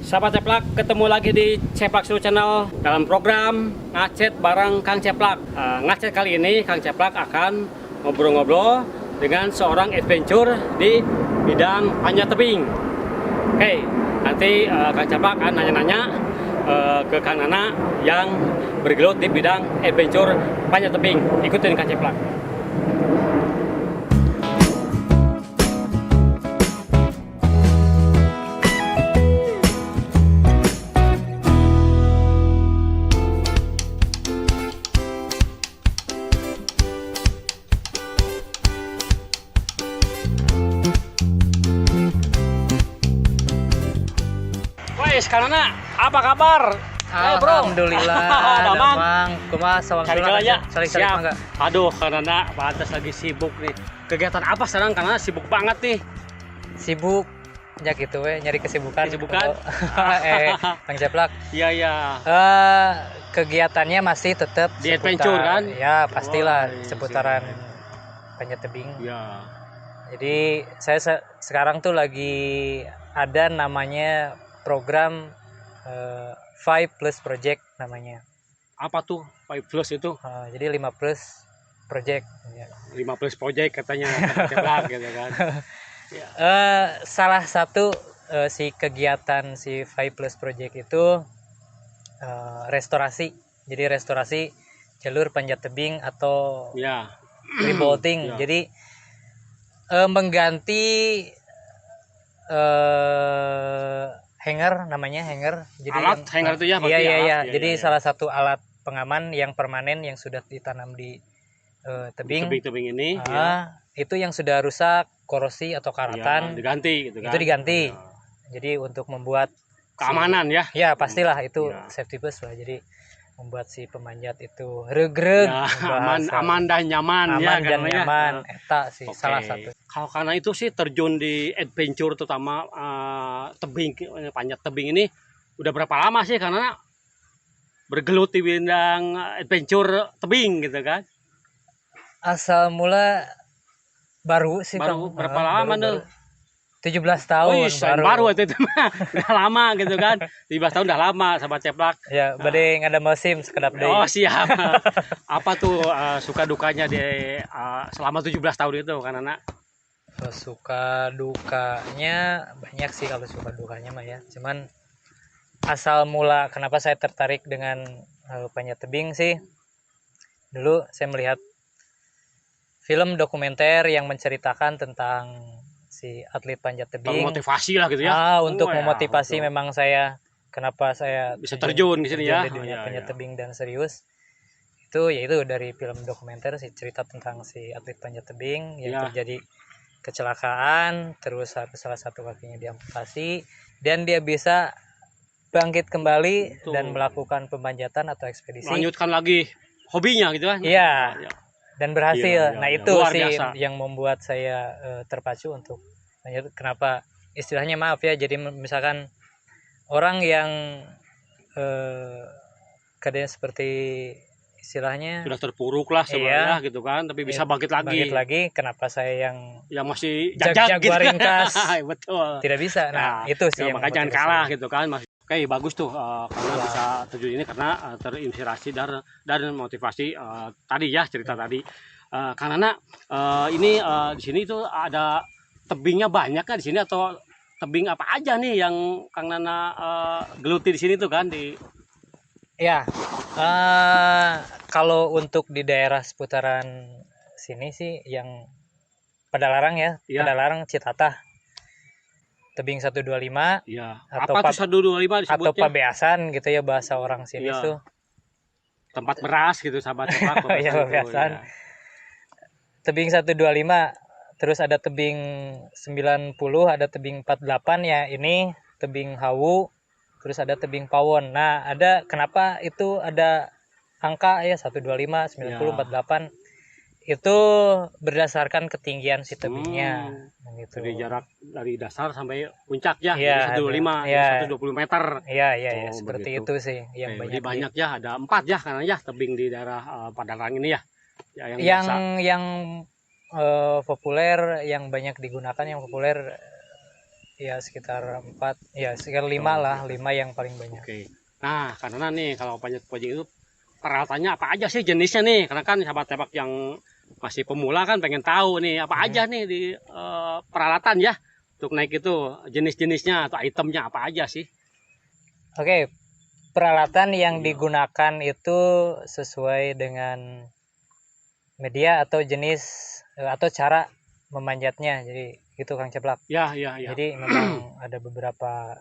Sahabat Ceplak, ketemu lagi di Ceplak Seru Channel dalam program Ngacet bareng Kang Ceplak. Ngacet kali ini Kang Ceplak akan ngobrol-ngobrol dengan seorang adventure di bidang panjat tebing. Oke, nanti Kang Ceplak akan nanya-nanya ke Kang Nana yang bergelut di bidang adventure panjat tebing. Ikutin Kang Ceplak. Kang Nana, apa kabar? Alhamdulillah, Damang. Kumaha sawang-sawang ya. saling-saling mangga. Aduh, Kang Nana, pantas lagi sibuk nih. Kegiatan apa sekarang? Kang Nana sibuk banget nih. Sibuk ya gitu we, nyari kesibukan. Kesibukan? Kang Ceplak. Iya, iya. Kegiatannya masih tetap Di adventure kan? Ya, pastilah Wah, seputaran panjat tebing. Iya. Jadi saya sekarang tuh lagi ada namanya program 5 Plus Project namanya. Apa tuh 5 Plus itu? Jadi 5 Plus Project. Ya. 5 Plus Project katanya Ceplak gitu kan. Ya. Salah satu si kegiatan si 5 Plus Project itu restorasi. Jadi restorasi jalur panjat tebing atau Ya. rebolting. Ya. Jadi mengganti hanger namanya hanger. Jadi alat hanger itu ya? Iya. Jadi ya. salah satu alat pengaman yang permanen yang sudah ditanam di tebing. Tebing ini. Itu yang sudah rusak, korosi atau karatan. Ya, diganti gitu kan? Itu diganti. Ya. Jadi untuk membuat keamanan ya? Ya pastilah itu ya. Safety first lah. Jadi membuat si pemanjat itu regreg, ya, aman dan nyaman. Aman dan nyaman. Eta sih salah satu. Kalau karena itu sih terjun di adventure terutama tebing, panjat tebing ini udah berapa lama sih karena bergelut di bidang adventure tebing gitu kan? Asal mula baru sih baru Kang. Berapa lama tuh? 17 tahun baru itu mah udah lama gitu kan. 17 tahun udah lama sahabat Ceplak. Ya, badai ada musim sekedap deui. Oh, siap. Apa tuh suka dukanya di selama 17 tahun itu kan anak? Suka dukanya banyak sih kalau suka dukanya mah ya. Cuman asal mula kenapa saya tertarik dengan panjat tebing sih. Dulu saya melihat film dokumenter yang menceritakan tentang si atlet panjat tebing. Motivasi lah gitu ya. Untuk memotivasi memang saya kenapa saya bisa terjun di sini ya. Di dunia panjat tebing dan serius. Itu yaitu dari film dokumenter sih cerita tentang si atlet panjat tebing yang terjadi kecelakaan, terus salah satu kakinya diamputasi dan dia bisa bangkit kembali dan melakukan pemanjatan atau ekspedisi. Lanjutkan lagi hobinya gitu kan. Iya. Dan berhasil. Nah, itu sih biasa yang membuat saya terpacu untuk kenapa istilahnya maaf ya. Jadi misalkan orang yang keadaan seperti istilahnya sudah terpuruk lah sebenarnya gitu kan, tapi bisa bangkit lagi. Kenapa saya yang masih jago gitu. ringkas betul tidak bisa. Nah, itu sih yang makanya jangan kalah gitu kan. Oke, bagus tuh karena bisa terjun ini karena terinspirasi dan motivasi tadi ya cerita tadi. Kang Nana, ini di sini tuh ada tebingnya banyak kan di sini atau tebing apa aja nih yang Kang Nana geluti di sini tuh kan di? Ya, kalau untuk di daerah seputaran sini sih yang Padalarang ya. Padalarang Citatah. Tebing 125. Iya. Atau apa tuh 125 disebutnya? Atau Pabeasan gitu ya bahasa orang sini tuh. Tempat beras gitu sahabat. Ya, Pabeasan. Tebing 125, terus ada tebing 90, ada tebing 48 ya. Ini tebing Hawu, terus ada tebing Pawon. Nah, kenapa itu ada angka ya 125, 90, 48. Itu berdasarkan ketinggian si tebingnya gitu. Jadi jarak dari dasar sampai puncak ya, 125 120 meter. Iya, seperti itu sih yang banyak ya, ada 4 ya karena ya tebing di daerah Padalarang ini ya. Yang populer, yang banyak digunakan, yang populer ya sekitar 4, ya sekitar 5 lah, 5 yang paling banyak. Oke. Nah, karena nih kalau panjat pojing itu peralatannya apa aja sih jenisnya nih? Karena kan sahabat ceplak yang masih pemula kan pengen tahu nih apa aja nih di peralatan ya untuk naik itu, jenis-jenisnya atau itemnya apa aja sih? Oke, peralatan yang digunakan itu sesuai dengan media atau jenis atau cara memanjatnya. Jadi gitu Kang Ceplak. Ya. Jadi memang ada beberapa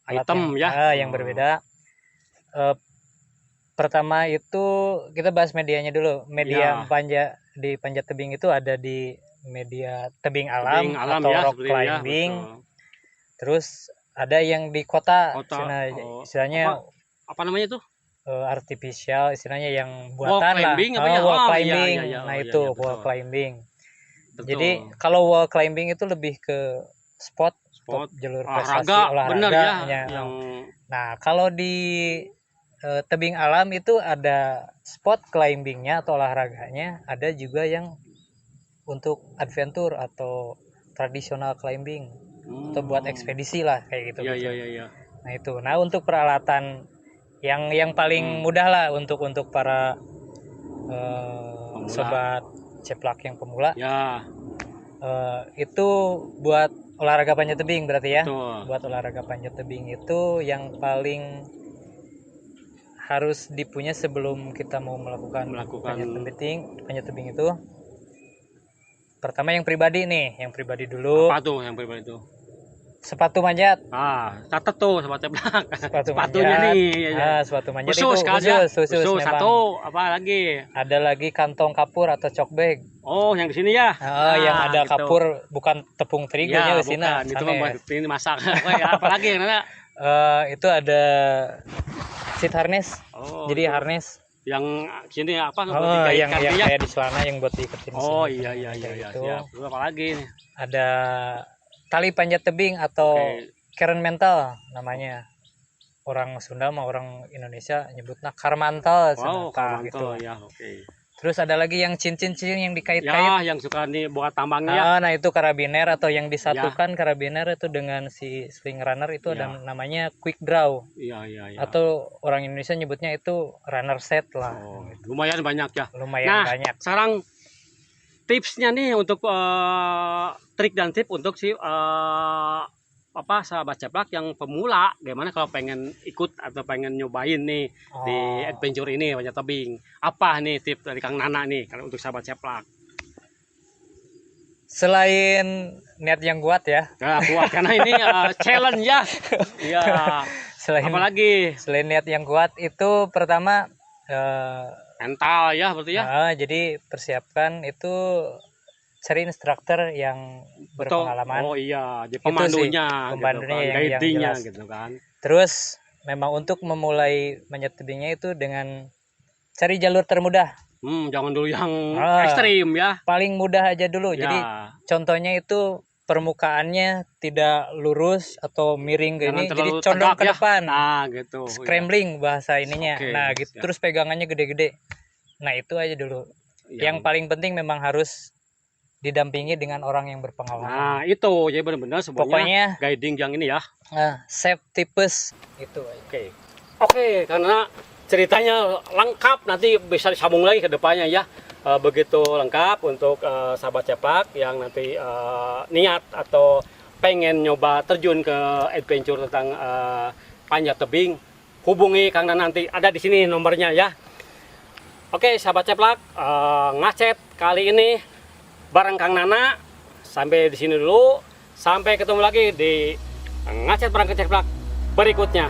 alat Item yang berbeda. Pertama itu kita bahas medianya dulu. Media di panjat tebing itu ada di media tebing alam atau rock climbing. Terus ada yang di kota. Istilahnya apa namanya tuh? Artificial, istilahnya yang buatan lah. Wall climbing. Nah itu wall climbing. Betul. Jadi kalau wall climbing itu lebih ke spot jalur prestasi olahraga. Nah kalau di tebing alam itu ada spot climbingnya atau olahraganya, ada juga yang untuk adventure atau tradisional climbing atau buat ekspedisi lah kayak gitu. Iya. Nah itu. Nah untuk peralatan yang paling mudah lah untuk para sobat ceplak yang pemula. Ya. Itu buat olahraga panjat tebing berarti ya. Betul. Buat olahraga panjat tebing itu yang paling harus dipunya sebelum kita mau melakukan panjat tebing itu. Pertama yang pribadi dulu. Apa tuh yang pribadi itu? Sepatu manjat. Catat tuh sobat ceplak. Sepatunya manjat. Nih. Sepatu manjat khusus itu kan khusus satu, apa lagi? Ada lagi kantong kapur atau chalk bag. Oh, yang di sini ya? Yang ada gitu. Kapur, bukan tepung terigunya ya, di sini. Itu membuat ini masak. Apa lagi yang ada? Itu ada seat harness. Jadi harness yang sini apa? Yang kayak di celana yang buat diiketin. Iya. Siap. Terus apa lagi nih? Ada tali panjat tebing atau keren mental namanya. Orang Sunda sama orang Indonesia nyebutnya karmantal. Karmantal gitu. Ya, Terus ada lagi yang cincin yang dikait-kait. Ya, yang suka nih buat tambangnya. Nah itu karabiner atau yang disatukan karabiner itu dengan si sling runner itu ada namanya quick draw. Iya. Atau orang Indonesia nyebutnya itu runner set lah. Lumayan banyak ya. Lumayan banyak. Sekarang tipsnya nih untuk trik dan tip untuk si sahabat ceplak yang pemula, gimana kalau pengen ikut atau pengen nyobain nih di adventure ini panjat tebing, apa nih tips dari Kang Nana nih kalau untuk sahabat ceplak? Selain niat yang kuat ya, kuat karena ini challenge ya. Iya. Apalagi selain niat yang kuat itu pertama mental ya berarti ya. Jadi persiapkan itu cari instruktur yang berpengalaman. Di pemandunya yang jelas. Gitu kan. Terus memang untuk memulai panjat tebingnya itu dengan cari jalur termudah. Jangan dulu yang ekstrim ya. Paling mudah aja dulu. Jadi contohnya itu permukaannya tidak lurus atau miring ke ini, jadi condong ke depan. Gitu. Scrambling bahasa ininya. Gitu. Terus pegangannya gede-gede. Nah itu aja dulu. Yang paling penting memang harus didampingi dengan orang yang berpengalaman. Nah itu jadi benar-benar semuanya pokoknya guiding yang ini ya. Safety first itu. Oke, karena ceritanya lengkap, nanti bisa disambung lagi ke depannya ya. Begitu lengkap untuk sahabat ceplak yang nanti niat atau pengen nyoba terjun ke adventure tentang panjat tebing, hubungi Kang Nana, nanti ada di sini nomornya ya. Oke sahabat ceplak, ngacet kali ini bareng Kang Nana sampai di sini dulu. Sampai ketemu lagi di ngacet bareng ceplak berikutnya.